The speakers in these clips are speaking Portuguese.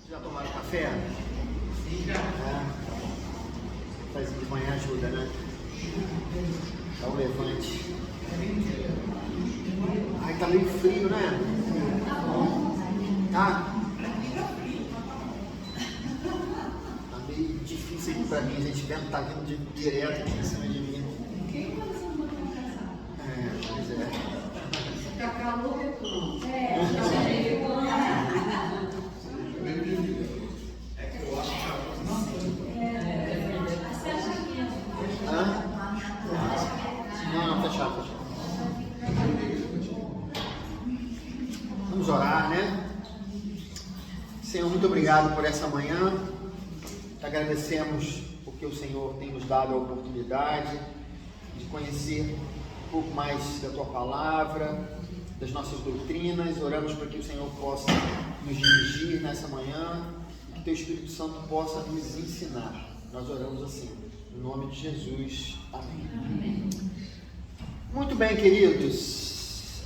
Já tomaram café? Sim, já. Faz de manhã ajuda, né? Dá um levante. Ai, tá meio frio, né? Tá? Tá meio difícil aqui pra mim, a gente vendo, tá vindo direto aqui em cima de mim. Pois é. Tá calor, Não, fechado. Vamos orar, né? Senhor, muito obrigado por essa manhã. Te agradecemos porque o Senhor tem nos dado a oportunidade de conhecer um pouco mais da Tua Palavra, das nossas doutrinas. Oramos para que o Senhor possa nos dirigir nessa manhã e que Teu Espírito Santo possa nos ensinar. Nós oramos assim, em nome de Jesus. Amém. Muito bem, queridos.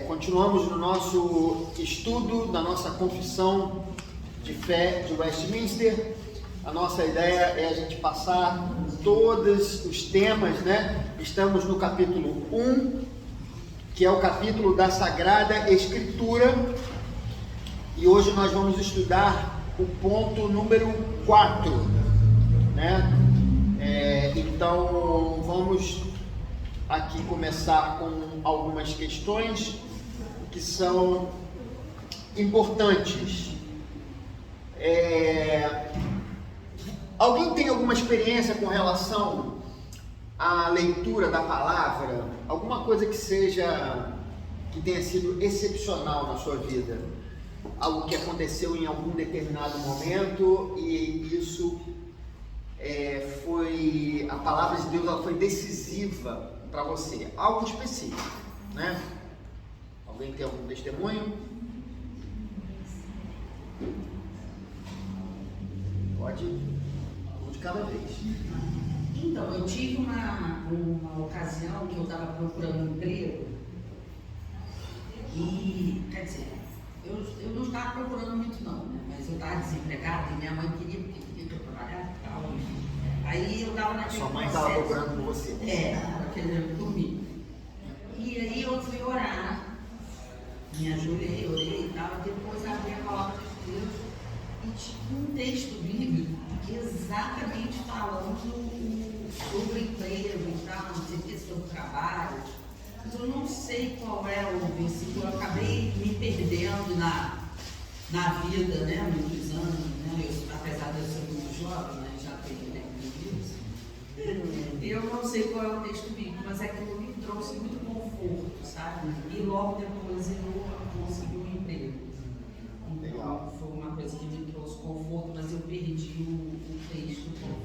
Continuamos no nosso estudo da nossa confissão de fé de Westminster. A nossa ideia é a gente passar todos os temas, né? Estamos no capítulo 1, que é o capítulo da Sagrada Escritura, e hoje nós vamos estudar o ponto número 4, né? Então vamos aqui começar com algumas questões que são importantes. Alguém tem alguma experiência com relação à leitura da palavra? Alguma coisa que tenha sido excepcional na sua vida? Algo que aconteceu em algum determinado momento e isso a palavra de Deus ela foi decisiva para você, algo específico, né? Alguém tem algum testemunho? Pode, um de cada vez. Então, eu tive uma ocasião que eu estava procurando um emprego e, quer dizer, eu não estava procurando muito não, né? Mas eu estava desempregada e minha mãe queria que eu trabalhasse e tal. Aí eu estava naquele Sua mãe estava procurando por você? Estava querendo por mim. E aí eu fui orar, me ajoelhei, orei e tal, depois abri a palavra de Deus e tinha um texto bíblico exatamente falando sobre emprego e tal, não sei o que, sobre trabalho. Mas eu não sei qual é o versículo, eu acabei me perdendo na vida, né, muitos anos, né, apesar de eu ser muito jovem, né, já tenho isso. Eu não sei qual é o texto bíblico, mas aquilo me trouxe muito conforto, sabe? E logo depois eu consegui um emprego. Então foi uma coisa que me trouxe conforto, mas eu perdi o texto todo.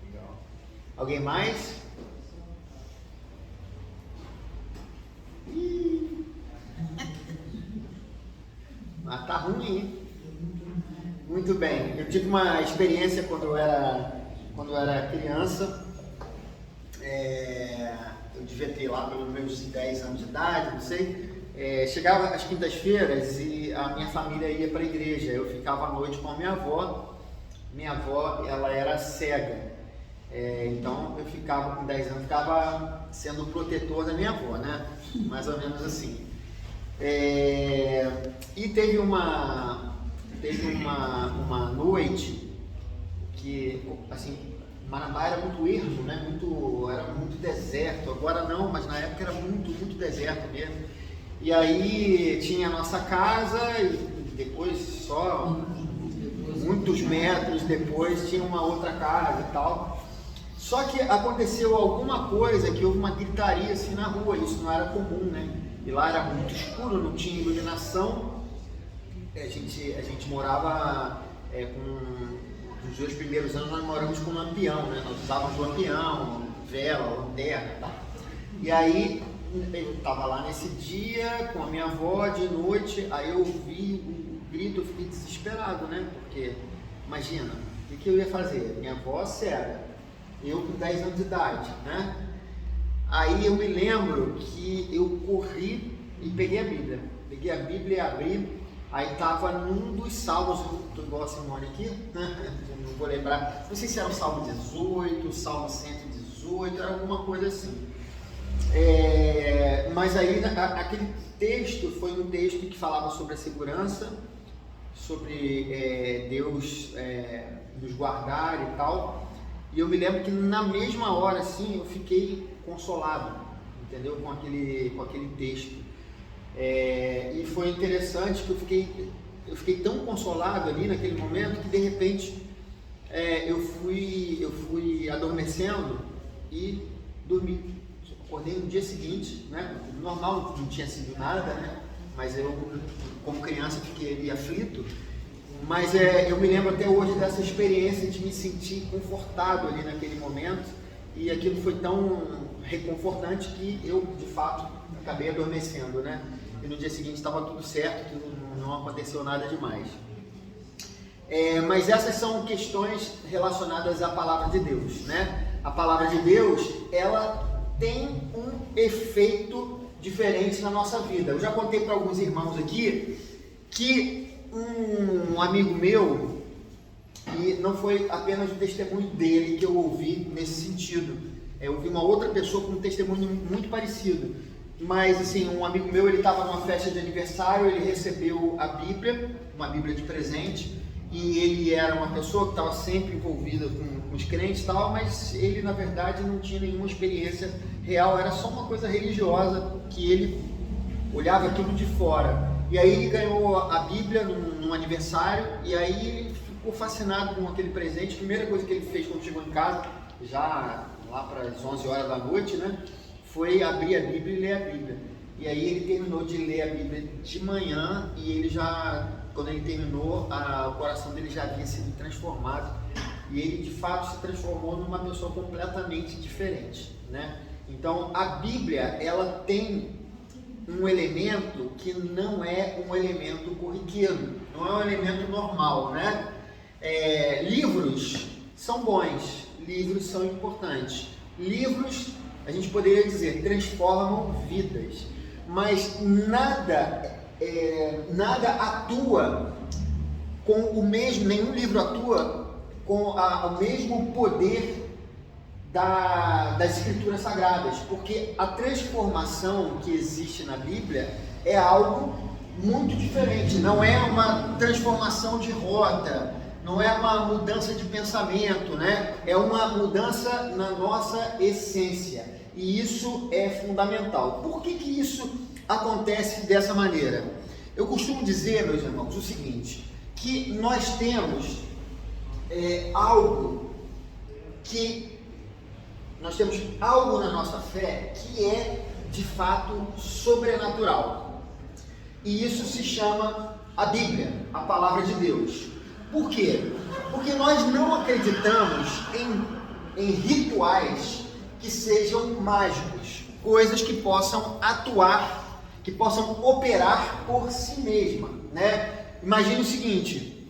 Legal. Alguém mais? Mas tá ruim, hein? Muito bem. Eu tive uma experiência quando eu era criança. Eu devia ter lá pelos meus 10 anos de idade, não sei. Chegava às quintas-feiras e a minha família ia para a igreja. Eu ficava à noite com a minha avó. Minha avó, ela era cega. Então eu ficava com 10 anos, ficava sendo o protetor da minha avó, né? Mais ou menos assim. E teve uma noite que, assim, Marabá era muito ermo, né? Era muito deserto. Agora não, mas na época era muito, muito deserto mesmo. E aí tinha a nossa casa e depois só muitos metros depois tinha uma outra casa e tal. Só que aconteceu alguma coisa que houve uma gritaria assim na rua, isso não era comum, né? E lá era muito escuro, não tinha iluminação. A gente morava nos 2 primeiros anos nós moramos com lampião, né? Nós usávamos lampião, vela, lanterna e tal. E aí eu estava lá nesse dia com a minha avó de noite, aí eu ouvi um grito, eu fiquei desesperado, né? Porque, imagina, o que eu ia fazer? Minha avó cega, eu com 10 anos de idade, né? Aí eu me lembro que eu corri e peguei a Bíblia e abri Aí estava num dos salmos, eu estou igual a Simone aqui, não vou lembrar, não sei se era o Salmo 18, o Salmo 118, era alguma coisa assim. Mas aí aquele texto foi um texto que falava sobre a segurança, sobre Deus nos guardar e tal. E eu me lembro que na mesma hora assim eu fiquei consolado, entendeu? Com aquele texto. E foi interessante que eu fiquei tão consolado ali naquele momento que de repente eu fui adormecendo e dormi. Acordei no dia seguinte, né? Normal, não tinha sido nada, né? Mas eu, como criança, fiquei aflito. Mas eu me lembro até hoje dessa experiência de me sentir confortado ali naquele momento, e aquilo foi tão reconfortante que eu, de fato, acabei adormecendo, né? E no dia seguinte estava tudo certo, que não aconteceu nada demais. Mas essas são questões relacionadas à palavra de Deus, né? A palavra de Deus, ela tem um efeito diferente na nossa vida. Eu já contei para alguns irmãos aqui que um amigo meu, e não foi apenas o testemunho dele que eu ouvi nesse sentido, eu ouvi uma outra pessoa com um testemunho muito parecido, mas assim, um amigo meu, ele estava numa festa de aniversário, ele recebeu a Bíblia, uma Bíblia de presente, e ele era uma pessoa que estava sempre envolvida com os crentes e tal, mas ele na verdade não tinha nenhuma experiência real, era só uma coisa religiosa que ele olhava aquilo de fora. E aí ele ganhou a Bíblia num aniversário, e aí ele ficou fascinado com aquele presente. A primeira coisa que ele fez quando chegou em casa, já lá para as 11 horas da noite, né, foi abrir a Bíblia e ler a Bíblia. E aí ele terminou de ler a Bíblia de manhã, e ele já, quando ele terminou, o coração dele já havia sido transformado, e ele de fato se transformou numa pessoa completamente diferente, né? Então a Bíblia, ela tem um elemento que não é um elemento corriqueiro, não é um elemento normal, né? Livros são bons, livros são importantes, livros, a gente poderia dizer, transformam vidas, mas nada atua com o mesmo, nenhum livro atua com o mesmo poder das escrituras sagradas, porque a transformação que existe na Bíblia é algo muito diferente, não é uma transformação de rota, não é uma mudança de pensamento, né? É uma mudança na nossa essência, e isso é fundamental. Por que isso acontece dessa maneira? Eu costumo dizer, meus irmãos, o seguinte, que nós temos algo na nossa fé que é de fato sobrenatural, e isso se chama a Bíblia, a palavra de Deus. Por quê? Porque nós não acreditamos em rituais que sejam mágicos, coisas que possam atuar, que possam operar por si mesma, né? Imagine o seguinte,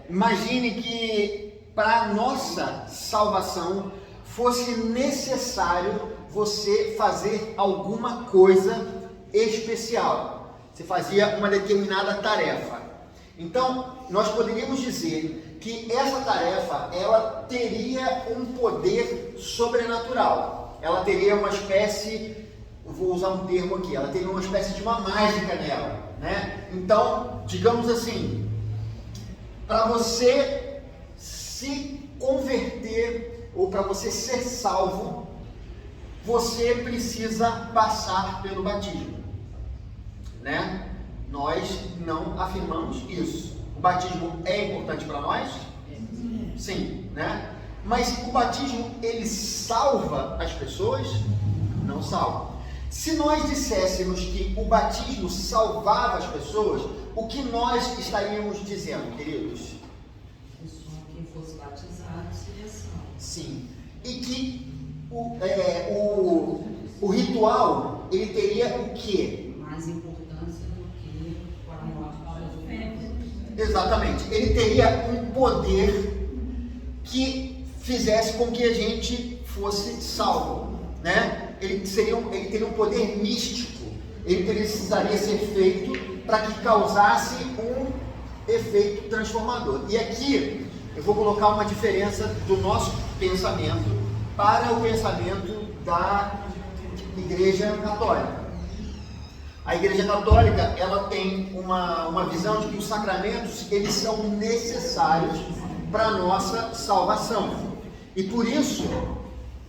imagine que para a nossa salvação fosse necessário você fazer alguma coisa especial, você fazia uma determinada tarefa. Então, nós poderíamos dizer que essa tarefa, ela teria um poder sobrenatural, ela teria uma espécie, eu vou usar um termo aqui, ela teria uma espécie de uma mágica nela, né? Então, digamos assim, para você se converter ou para você ser salvo, você precisa passar pelo batismo, né? Nós não afirmamos isso. O batismo é importante para nós? Sim, né? Mas o batismo, ele salva as pessoas? Não salva. Se nós disséssemos que o batismo salvava as pessoas, o que nós estaríamos dizendo, queridos? Quem fosse batizado seria salvo. Sim. E que o ritual, ele teria o quê? Mais importância do que para nós. Exatamente. Ele teria um poder que fizesse com que a gente fosse salvo, né? Ele teria um poder místico, ele precisaria ser feito para que causasse um efeito transformador. E aqui eu vou colocar uma diferença do nosso pensamento para o pensamento da Igreja Católica. A Igreja Católica, ela tem uma visão de que os sacramentos, eles são necessários para a nossa salvação. E por isso,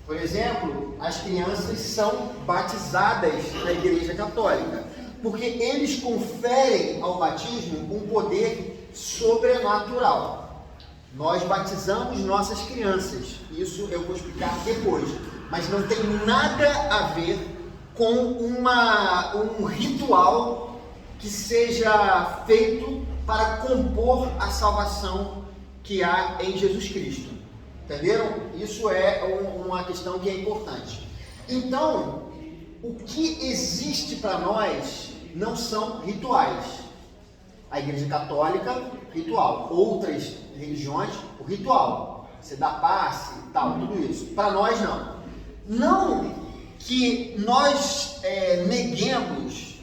por exemplo, as crianças são batizadas na Igreja Católica, porque eles conferem ao batismo um poder sobrenatural. Nós batizamos nossas crianças, isso eu vou explicar depois, mas não tem nada a ver com um ritual que seja feito para compor a salvação que há em Jesus Cristo. Entenderam? Isso é uma questão que é importante. Então, o que existe para nós não são rituais. A Igreja Católica, ritual. Outras religiões, o ritual. Você dá passe e tal, tudo isso. Para nós, não. Não que nós neguemos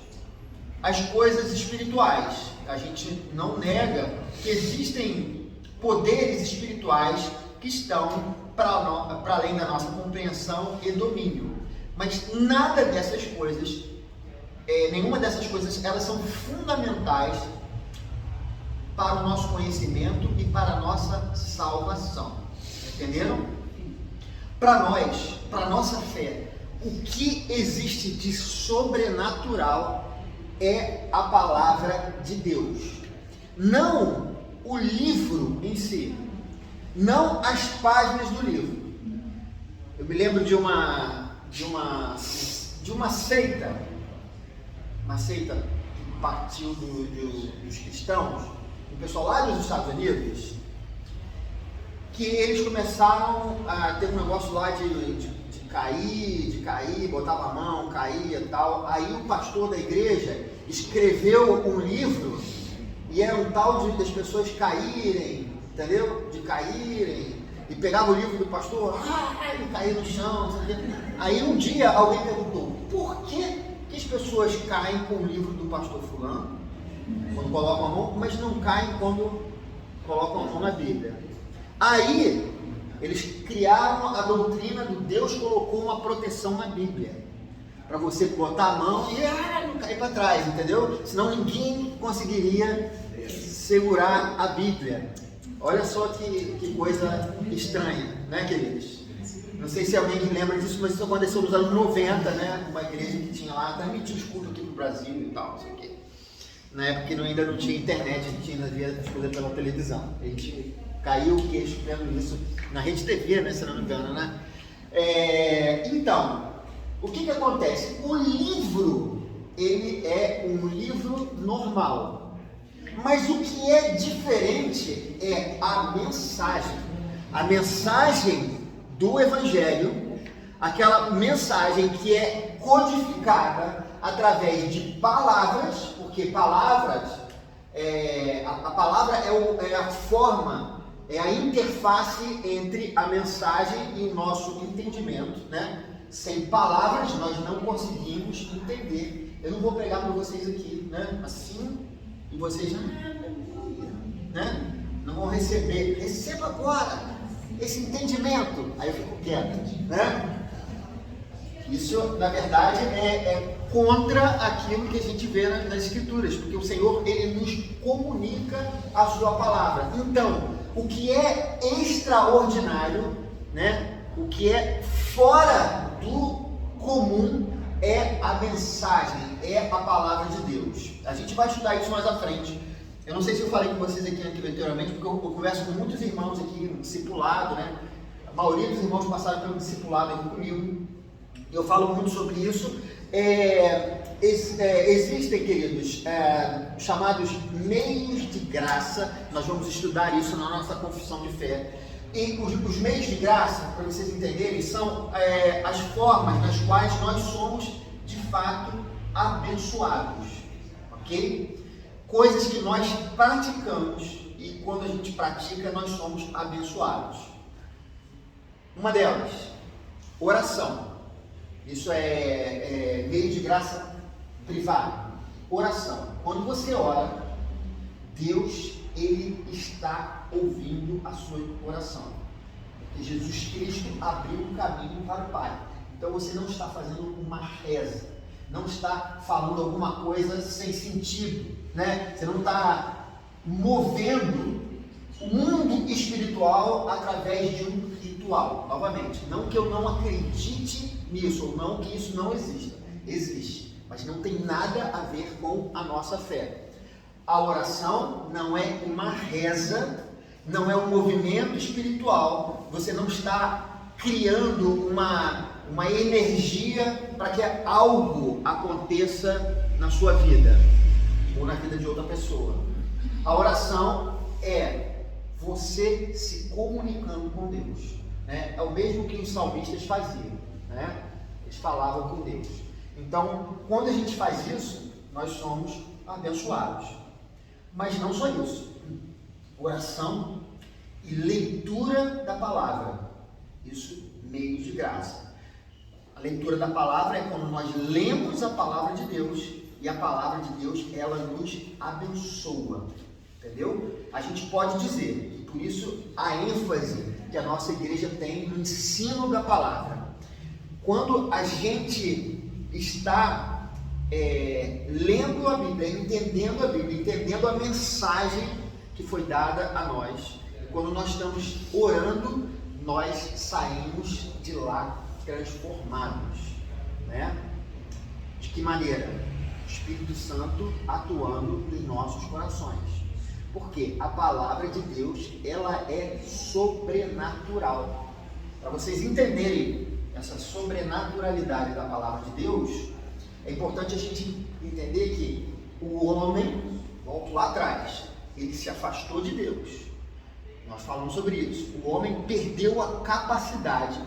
as coisas espirituais. A gente não nega que existem poderes espirituais que estão para além da nossa compreensão e domínio. Mas nada dessas coisas, nenhuma dessas coisas, elas são fundamentais para o nosso conhecimento e para a nossa salvação. Entenderam? Para nós, para a nossa fé, o que existe de sobrenatural é a palavra de Deus. Não o livro em si, não as páginas do livro. Eu me lembro de uma seita, que partiu dos cristãos, o pessoal lá dos Estados Unidos, que eles começaram a ter um negócio lá de cair, botava a mão, caía e tal. Aí o pastor da igreja escreveu um livro e era um tal das pessoas caírem, entendeu? De caírem, e pegava o livro do pastor, e caía no chão, sabe? Aí um dia alguém perguntou, por que as pessoas caem com o livro do pastor fulano, quando colocam a mão, mas não caem quando colocam a mão na Bíblia? Aí eles criaram a doutrina do Deus colocou uma proteção na Bíblia, para você botar a mão e não cair para trás, entendeu? Senão ninguém conseguiria segurar a Bíblia. Olha só que coisa estranha, né, queridos? Não sei se alguém lembra disso, mas isso aconteceu nos anos 90, né? Uma igreja que tinha lá, até emitia escudo aqui no Brasil e tal, não sei o quê. Na época que ainda não tinha internet, a gente ainda via as coisas pela televisão. A gente caiu o queixo vendo isso na Rede TV, né, se não me engano, né? Então, o que acontece? O livro, ele é um livro normal, mas o que é diferente é a mensagem. A mensagem do Evangelho, aquela mensagem que é codificada através de palavras, porque palavras, a palavra é a forma, é a interface entre a mensagem e o nosso entendimento, né? Sem palavras nós não conseguimos entender. Eu não vou pregar para vocês aqui, né? Assim, e vocês né? Não vão receber. Receba agora esse entendimento. Aí eu fico quieto, né? Isso, na verdade, é contra aquilo que a gente vê nas Escrituras, porque o Senhor, Ele nos comunica a sua palavra. Então, o que é extraordinário, né? O que é fora do comum é a mensagem, é a palavra de Deus. A gente vai estudar isso mais à frente. Eu não sei se eu falei com vocês aqui anteriormente, porque eu converso com muitos irmãos aqui no discipulado, né? A maioria dos irmãos passaram pelo discipulado aqui comigo. Eu falo muito sobre isso. Existem, queridos, chamados meios de graça. Nós vamos estudar isso na nossa confissão de fé. E os meios de graça, para vocês entenderem, são as formas nas quais nós somos, de fato, abençoados. Ok? Coisas que nós praticamos e quando a gente pratica, nós somos abençoados. Uma delas, oração. Isso é meio de graça privado. Oração. Quando você ora, Deus, Ele está ouvindo a sua oração. Porque Jesus Cristo abriu o caminho para o Pai. Então você não está fazendo uma reza, não está falando alguma coisa sem sentido, né? Você não está movendo o mundo espiritual através de um ritual. Novamente, não que eu não acredite nisso, ou não que isso não exista. Existe, mas não tem nada a ver com a nossa fé. A oração não é uma reza, não é um movimento espiritual. Você não está criando uma energia para que algo aconteça na sua vida ou na vida de outra pessoa. A oração é você se comunicando com Deus, né? É o mesmo que os salmistas faziam, né? Eles falavam com Deus. Então, quando a gente faz isso, nós somos abençoados. Mas não só isso. Oração e leitura da palavra. Isso, meios de graça. A leitura da palavra é quando nós lemos a palavra de Deus, e a palavra de Deus, ela nos abençoa. Entendeu? A gente pode dizer, e por isso a ênfase que a nossa igreja tem no ensino da palavra. Quando a gente está lendo a Bíblia, entendendo a Bíblia, entendendo a mensagem que foi dada a nós, quando nós estamos orando, nós saímos de lá transformados, né? De que maneira? O Espírito Santo atuando nos nossos corações. Porque a palavra de Deus, ela é sobrenatural. Para vocês entenderem essa sobrenaturalidade da palavra de Deus, é importante a gente entender que o homem, volto lá atrás, ele se afastou de Deus. Nós falamos sobre isso. O homem perdeu a capacidade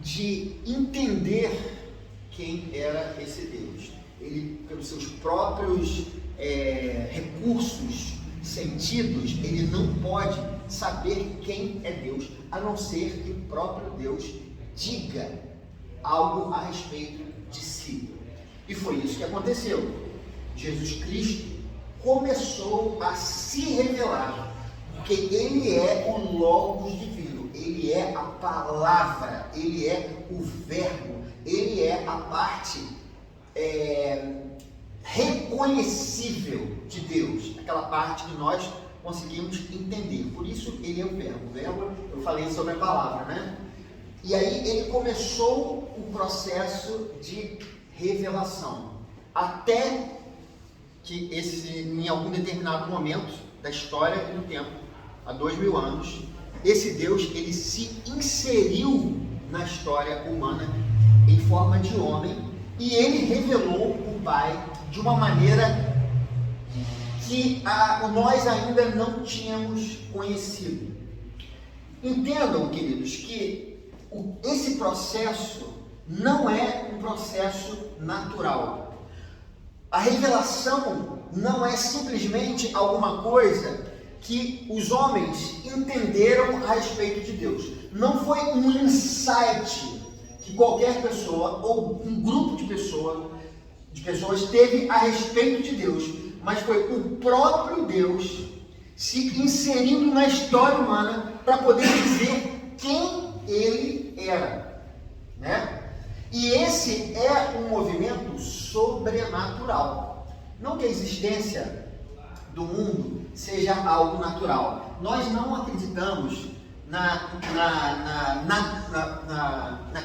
de entender quem era esse Deus. Ele, pelos seus próprios recursos, sentidos, ele não pode saber quem é Deus, a não ser que o próprio Deus diga algo a respeito de si. E foi isso que aconteceu. Jesus Cristo começou a se revelar, porque Ele é o Logos divino, Ele é a palavra, Ele é o verbo, Ele é a parte reconhecível de Deus, aquela parte que nós conseguimos entender. Por isso Ele é o verbo. O verbo, eu falei sobre a palavra, né? E aí Ele começou o processo de revelação, até que em algum determinado momento da história e do tempo, há 2000 anos, esse Deus, ele se inseriu na história humana em forma de homem, e ele revelou o Pai de uma maneira que nós ainda não tínhamos conhecido. Entendam, queridos, que esse processo não é um processo natural. A revelação não é simplesmente alguma coisa que os homens entenderam a respeito de Deus. Não foi um insight que qualquer pessoa ou um grupo de pessoas teve a respeito de Deus, mas foi o próprio Deus se inserindo na história humana para poder dizer quem Ele era, né? E esse é um movimento sobrenatural. Não que a existência do mundo seja algo natural. Nós não acreditamos na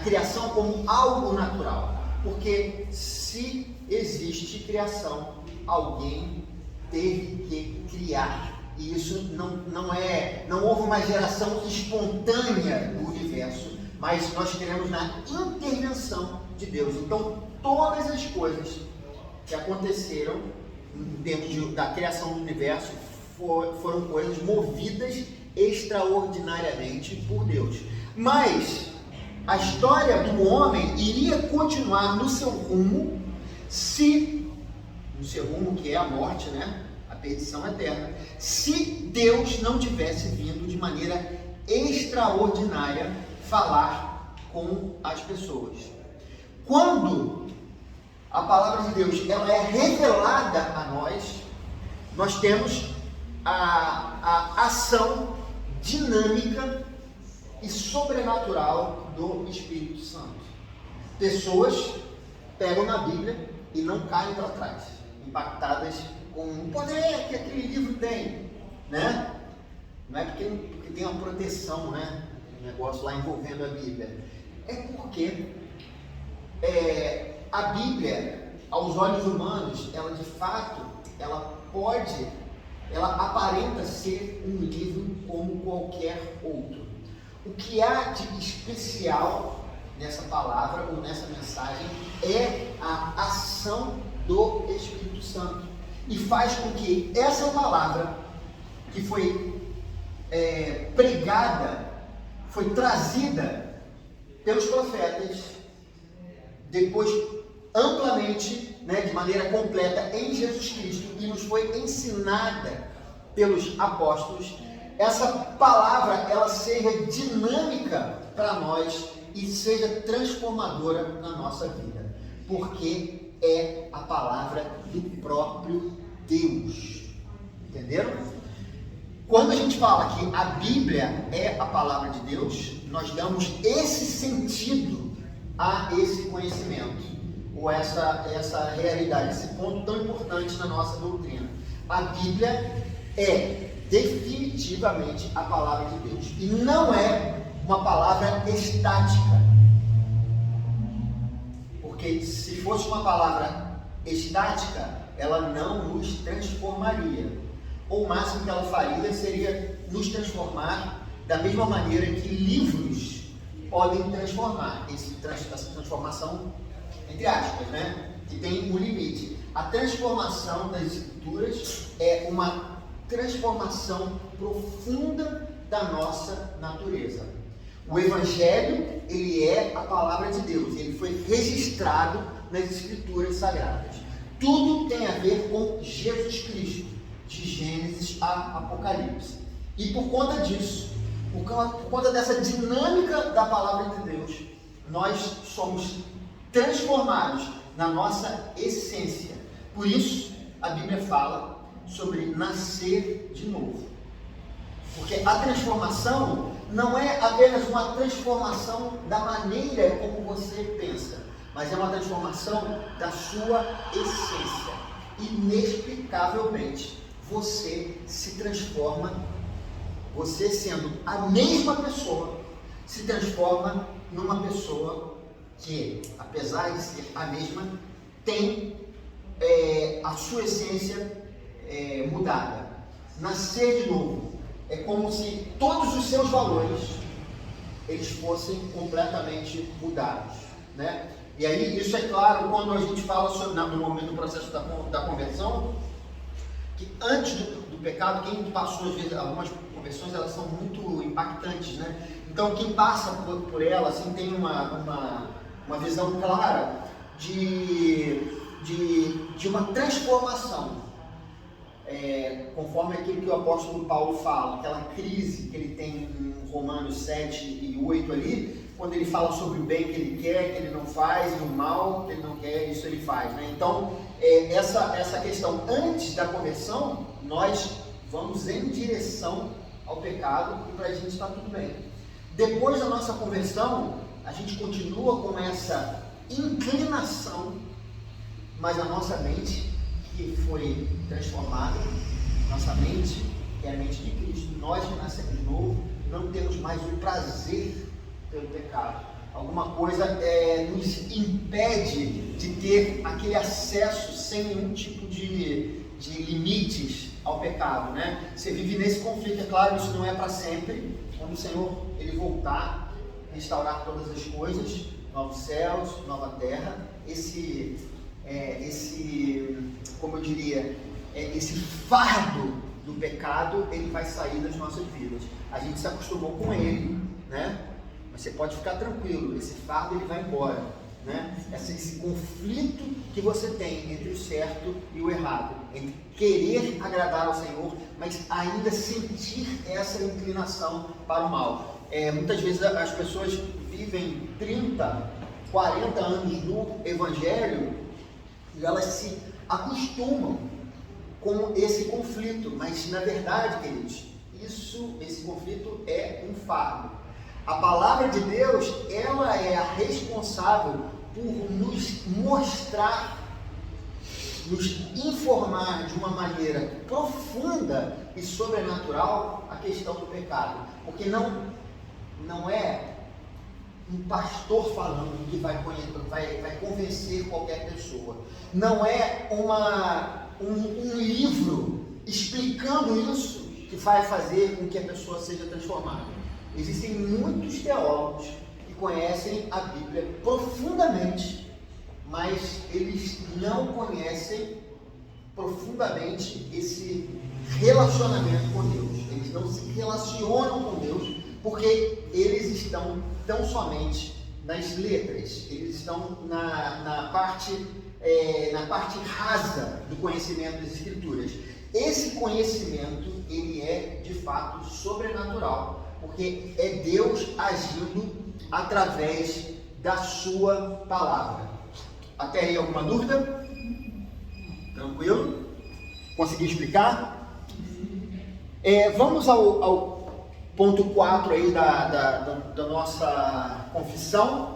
criação como algo natural. Porque se existe criação, alguém teve que criar. E isso não houve uma geração espontânea do universo, mas nós cremos na intervenção de Deus. Então, todas as coisas que aconteceram dentro da criação do universo foram coisas movidas extraordinariamente por Deus. Mas a história do homem iria continuar no seu rumo, no seu rumo que é a morte, né? A perdição eterna, se Deus não tivesse vindo de maneira extraordinária falar com as pessoas. Quando a palavra de Deus, ela é revelada a nós, nós temos a ação dinâmica e sobrenatural do Espírito Santo. Pessoas pegam na Bíblia e não caem para trás, impactadas com o poder que aquele livro tem, né? Não é porque tem uma proteção, né? Um negócio lá envolvendo a Bíblia. É porque a Bíblia, aos olhos humanos, ela de fato, ela aparenta ser um livro como qualquer outro. O que há de especial nessa palavra ou nessa mensagem é a ação do Espírito Santo, e faz com que essa palavra que foi pregada, foi trazida pelos profetas, depois amplamente, né, de maneira completa em Jesus Cristo, e nos foi ensinada pelos apóstolos, essa palavra ela seja dinâmica para nós e seja transformadora na nossa vida, porque é a palavra do próprio Deus. Entenderam? Quando a gente fala que a Bíblia é a palavra de Deus, nós damos esse sentido a esse conhecimento, ou essa realidade, esse ponto tão importante na nossa doutrina. A Bíblia é definitivamente a palavra de Deus, e não é uma palavra estática, porque se fosse uma palavra estática, ela não nos transformaria, ou o máximo que ela faria seria nos transformar da mesma maneira que livros podem transformar, essa transformação entre aspas, né? Que tem um limite. A transformação das Escrituras é uma transformação profunda da nossa natureza. O Evangelho, ele é a palavra de Deus, ele foi registrado nas Escrituras Sagradas. Tudo tem a ver com Jesus Cristo, de Gênesis a Apocalipse. E por conta disso, por conta dessa dinâmica da palavra de Deus, nós somos transformados na nossa essência. Por isso, a Bíblia fala sobre nascer de novo. Porque a transformação não é apenas uma transformação da maneira como você pensa, mas é uma transformação da sua essência. Inexplicavelmente, você se transforma, você sendo a mesma pessoa, se transforma numa pessoa que, apesar de ser a mesma, tem a sua essência mudada. Nascer de novo é como se todos os seus valores eles fossem completamente mudados, né? E aí isso é claro quando a gente fala sobre, no momento do processo da conversão, que antes do pecado, quem passou às vezes algumas conversões, elas são muito impactantes, né? Então quem passa por ela assim, tem uma visão clara de uma transformação, conforme aquilo que o apóstolo Paulo fala, aquela crise que ele tem em Romanos 7 e 8 ali, quando ele fala sobre o bem que ele quer, que ele não faz, e o mal que ele não quer, isso ele faz, né? Então, essa questão, antes da conversão, nós vamos em direção ao pecado e para a gente está tudo bem. Depois da nossa conversão, a gente continua com essa inclinação, mas a nossa mente, que foi transformada, nossa mente, que é a mente de Cristo, nós que nascemos de novo, não temos mais o prazer pelo pecado. Alguma coisa nos impede de ter aquele acesso sem nenhum tipo de limites ao pecado, né? Você vive nesse conflito, é claro, isso não é para sempre. Quando o Senhor ele voltar, restaurar todas as coisas, novos céus, nova terra, como eu diria, esse fardo do pecado, ele vai sair das nossas vidas. A gente se acostumou com ele, né? Mas você pode ficar tranquilo, esse fardo ele vai embora, né? Esse conflito que você tem entre o certo e o errado, entre querer agradar ao Senhor, mas ainda sentir essa inclinação para o mal. Muitas vezes as pessoas vivem 30, 40 anos no Evangelho elas se acostumam com esse conflito, mas na verdade, queridos, esse conflito é um fardo. A palavra de Deus, ela é a responsável por nos mostrar, nos informar de uma maneira profunda e sobrenatural a questão do pecado. Porque não é um pastor falando que vai convencer qualquer pessoa. Não é um livro explicando isso que vai fazer com que a pessoa seja transformada. Existem muitos teólogos que conhecem a Bíblia profundamente, mas eles não conhecem profundamente esse relacionamento com Deus. Eles não se relacionam com Deus porque eles estão tão somente nas letras. Eles estão na parte rasa do conhecimento das Escrituras. Esse conhecimento, ele é de fato sobrenatural, porque é Deus agindo através da sua palavra. Até aí alguma dúvida? Tranquilo? Consegui explicar? Vamos ao ponto 4 aí da nossa confissão.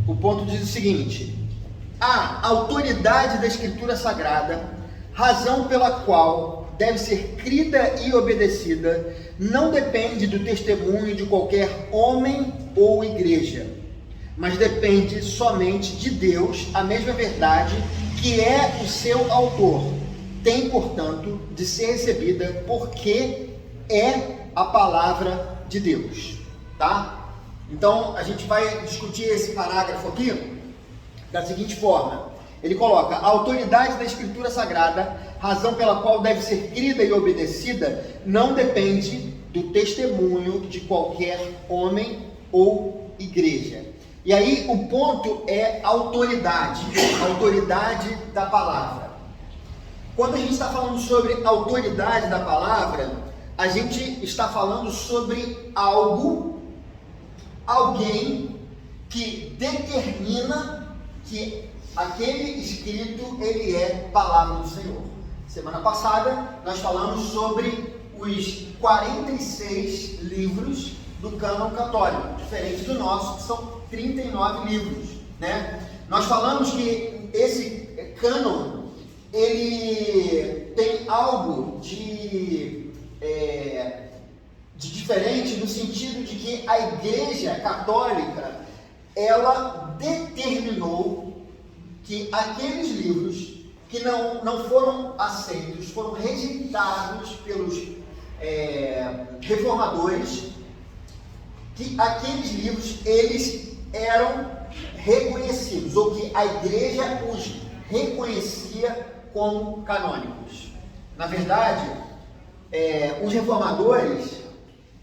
O ponto diz o seguinte: a autoridade da Escritura Sagrada, razão pela qual deve ser crida e obedecida, não depende do testemunho de qualquer homem ou igreja, mas depende somente de Deus. A mesma verdade, que é o seu autor, tem, portanto, de ser recebida, porque é a palavra de Deus, tá? Então, a gente vai discutir esse parágrafo aqui da seguinte forma. Ele coloca: a autoridade da Escritura Sagrada, razão pela qual deve ser crida e obedecida, não depende do testemunho de qualquer homem ou igreja. E aí o ponto é autoridade, a autoridade da palavra. Quando a gente está falando sobre autoridade da palavra, a gente está falando sobre alguém que determina que aquele escrito, ele é palavra do Senhor. Semana passada nós falamos sobre os 46 livros do cânon católico, diferente do nosso, que são 39 livros, né? Nós falamos que esse cânon, ele tem algo de diferente, no sentido de que a Igreja Católica, ela determinou que aqueles livros que não foram aceitos, foram rejeitados pelos reformadores, que aqueles livros, eles eram reconhecidos, ou que a Igreja os reconhecia como canônicos. Na verdade, os reformadores,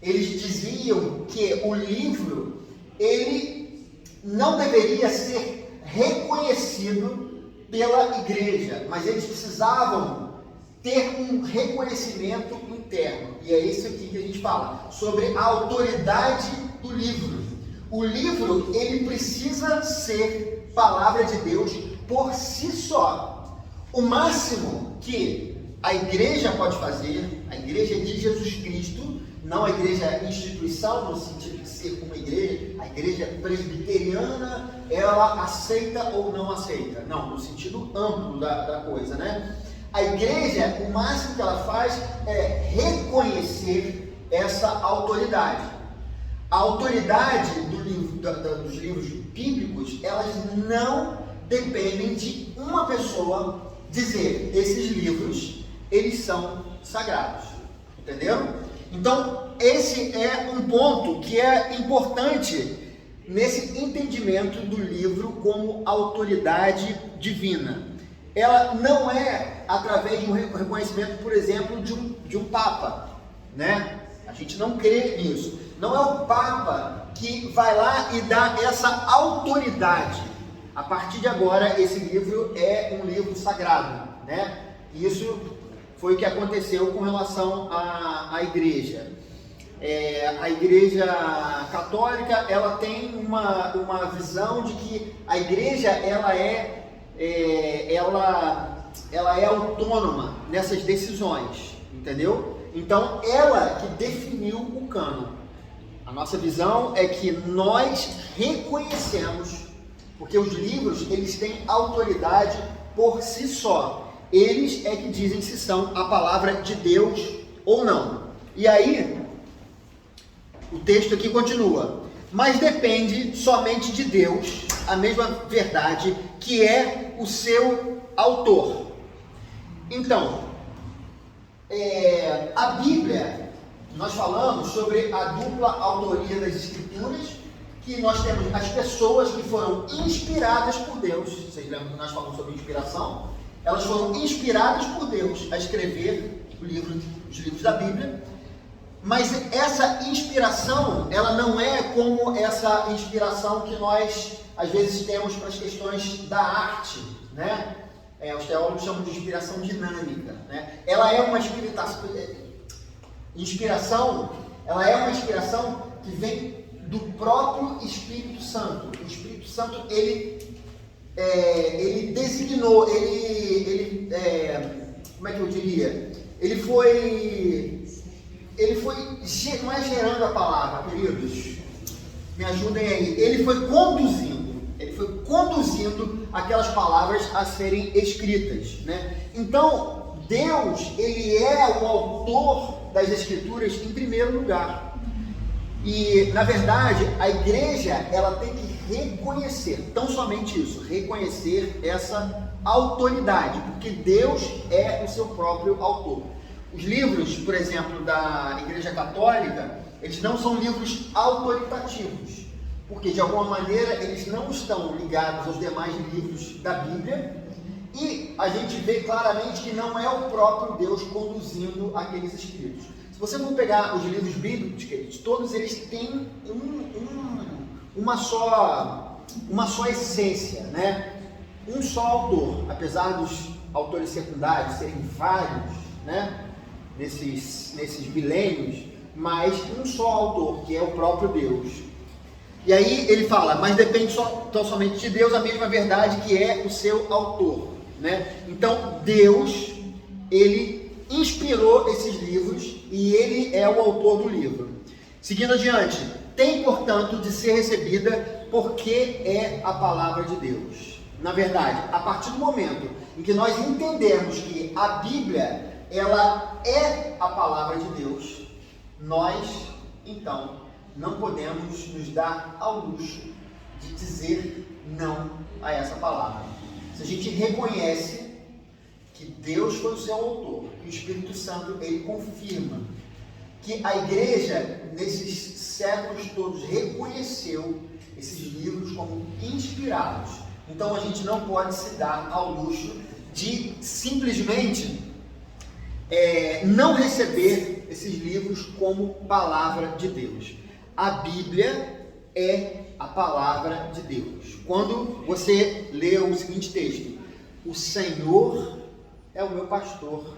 eles diziam que o livro, ele não deveria ser reconhecido pela igreja, mas eles precisavam ter um reconhecimento interno. E é isso aqui que a gente fala, sobre a autoridade do livro. O livro, ele precisa ser palavra de Deus por si só. O máximo que a igreja pode fazer, a igreja de Jesus Cristo, não a igreja instituição, no sentido de ser uma igreja, a igreja presbiteriana, ela aceita ou não aceita? Não, no sentido amplo da coisa, né? A igreja, o máximo que ela faz é reconhecer essa autoridade. A autoridade dos livros bíblicos, elas não dependem de uma pessoa dizer: esses livros, eles são sagrados. Entendeu? Então, esse é um ponto que é importante nesse entendimento do livro como autoridade divina. Ela não é através de um reconhecimento, por exemplo, de um Papa, né? A gente não crê nisso. Não é o Papa que vai lá e dá essa autoridade. A partir de agora, esse livro é um livro sagrado, né? Isso foi o que aconteceu com relação à igreja. A igreja católica, ela tem uma visão de que a igreja ela é autônoma nessas decisões, entendeu? Então ela que definiu o cânon. A nossa visão é que nós reconhecemos, porque os livros eles têm autoridade por si só. Eles é que dizem se são a palavra de Deus ou não. E aí o texto aqui continua: mas depende somente de Deus a mesma verdade que é o seu autor. Então, a Bíblia, nós falamos sobre a dupla autoria das Escrituras, que nós temos as pessoas que foram inspiradas por Deus. Vocês lembram que nós falamos sobre inspiração? Elas foram inspiradas por Deus a escrever os livros da Bíblia. Mas essa inspiração, ela não é como essa inspiração que nós, às vezes, temos para as questões da arte, né? Os teólogos chamam de inspiração dinâmica, né? Ela é uma inspiração, ela é uma inspiração que vem do próprio Espírito Santo. O Espírito Santo, ele designou, como é que eu diria? Ele foi, não é gerando a palavra, queridos, me ajudem aí, ele foi conduzindo aquelas palavras a serem escritas, né? Então, Deus, ele é o autor das Escrituras em primeiro lugar. E, na verdade, a igreja, ela tem que reconhecer, tão somente isso, reconhecer essa autoridade, porque Deus é o seu próprio autor. Os livros, por exemplo, da Igreja Católica, eles não são livros autoritativos, porque de alguma maneira eles não estão ligados aos demais livros da Bíblia, e a gente vê claramente que não é o próprio Deus conduzindo aqueles escritos. Se você for pegar os livros bíblicos, queridos, todos eles têm uma só essência, né? Um só autor, apesar dos autores secundários serem vários, né? Nesses milênios, mas um só autor, que é o próprio Deus. E aí ele fala, mas depende tão somente de Deus a mesma verdade que é o seu autor, né? Então Deus, ele inspirou esses livros e ele é o autor do livro. Seguindo adiante, tem portanto de ser recebida porque é a palavra de Deus. Na verdade, a partir do momento em que nós entendemos que a Bíblia ela é a palavra de Deus, nós, então, não podemos nos dar ao luxo de dizer não a essa palavra. Se a gente reconhece que Deus foi o seu autor, que o Espírito Santo, ele confirma, que a igreja, nesses séculos todos, reconheceu esses livros como inspirados. Então, a gente não pode se dar ao luxo de simplesmente não receber esses livros como palavra de Deus. A Bíblia é a palavra de Deus. Quando você lê o seguinte texto: o Senhor é o meu pastor,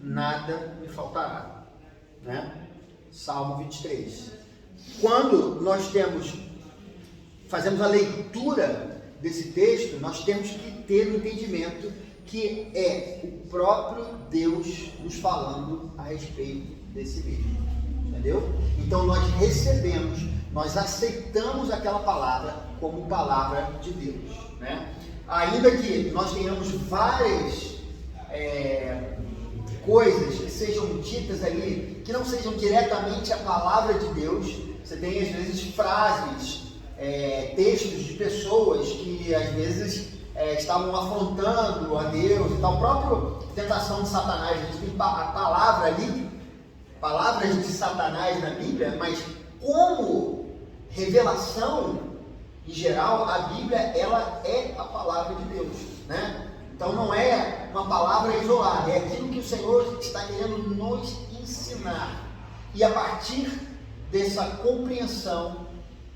nada me faltará, né? Salmo 23. Quando nós fazemos a leitura desse texto, nós temos que ter o entendimento que é o próprio Deus nos falando a respeito desse livro, entendeu? Então nós recebemos, nós aceitamos aquela palavra como palavra de Deus, né? Ainda que nós tenhamos várias coisas que sejam ditas ali, que não sejam diretamente a palavra de Deus, você tem às vezes frases, textos de pessoas que às vezes estavam afrontando a Deus e tal. A própria tentação de Satanás, a gente tem a palavra ali, palavras de Satanás na Bíblia, mas como revelação em geral, a Bíblia ela é a palavra de Deus, né? Então não é uma palavra isolada, é aquilo que o Senhor está querendo nos ensinar. E a partir dessa compreensão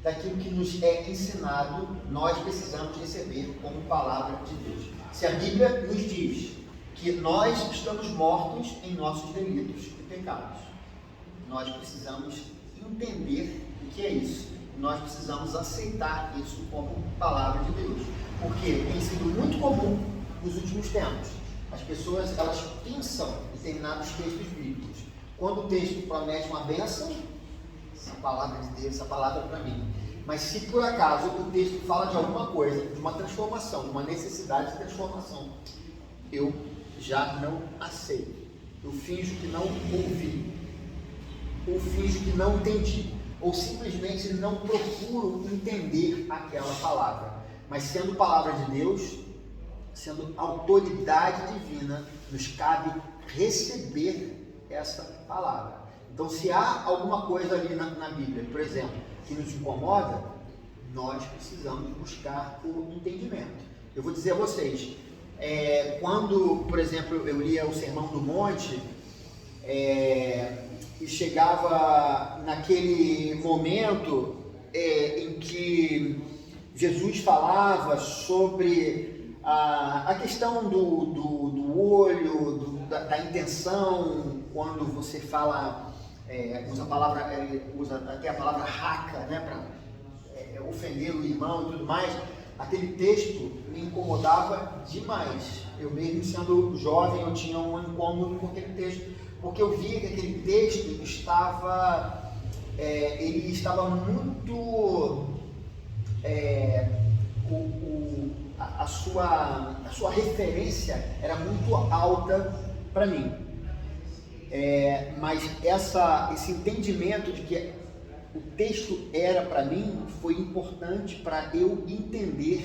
daquilo que nos é ensinado, nós precisamos receber como palavra de Deus. Se a Bíblia nos diz que nós estamos mortos em nossos delitos e pecados. Nós precisamos entender o que é isso. Nós precisamos aceitar isso como palavra de Deus. Porque tem sido muito comum nos últimos tempos. As pessoas, elas pensam em determinados textos bíblicos. Quando o texto promete uma bênção, essa palavra de Deus, essa palavra para mim. Mas se por acaso o texto fala de alguma coisa, de uma transformação, de uma necessidade de transformação, eu já não aceito. Eu finjo que não ouvi. Ou finjo que não entendi. Ou simplesmente não procuro entender aquela palavra. Mas sendo palavra de Deus, sendo autoridade divina, nos cabe receber essa palavra. Então, se há alguma coisa ali na Bíblia, por exemplo, que nos incomoda, nós precisamos buscar o entendimento. Eu vou dizer a vocês, quando, por exemplo, eu lia o Sermão do Monte, e chegava naquele momento em que Jesus falava sobre a questão do olho, da intenção, quando você fala, usa até a palavra raca, né, para ofender o irmão e tudo mais. Aquele texto me incomodava demais. Eu mesmo sendo jovem, eu tinha um incômodo com aquele texto, porque eu via que aquele texto estava muito, a sua referência era muito alta para mim. Mas esse entendimento de que o texto era para mim foi importante para eu entender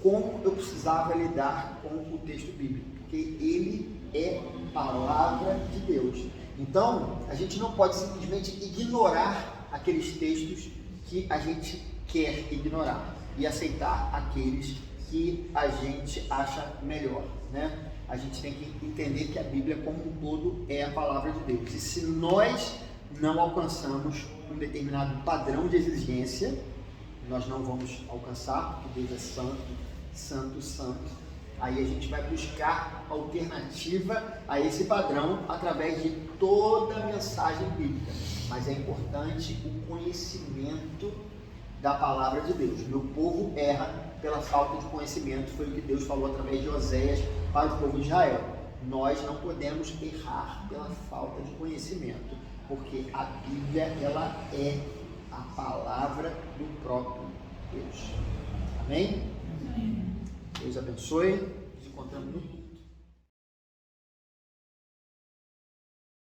como eu precisava lidar com o texto bíblico, porque ele é palavra de Deus. Então, a gente não pode simplesmente ignorar aqueles textos que a gente quer ignorar e aceitar aqueles que a gente acha melhor, né? A gente tem que entender que a Bíblia como um todo é a palavra de Deus. E se nós não alcançamos um determinado padrão de exigência, nós não vamos alcançar, porque Deus é santo, santo, santo. Aí a gente vai buscar alternativa a esse padrão através de toda a mensagem bíblica. Mas é importante o conhecimento da palavra de Deus. Meu povo erra pela falta de conhecimento, foi o que Deus falou através de Oséias para o povo de Israel. Nós não podemos errar pela falta de conhecimento, porque a Bíblia, ela é a palavra do próprio Deus. Amém? Deus abençoe. Nos encontramos no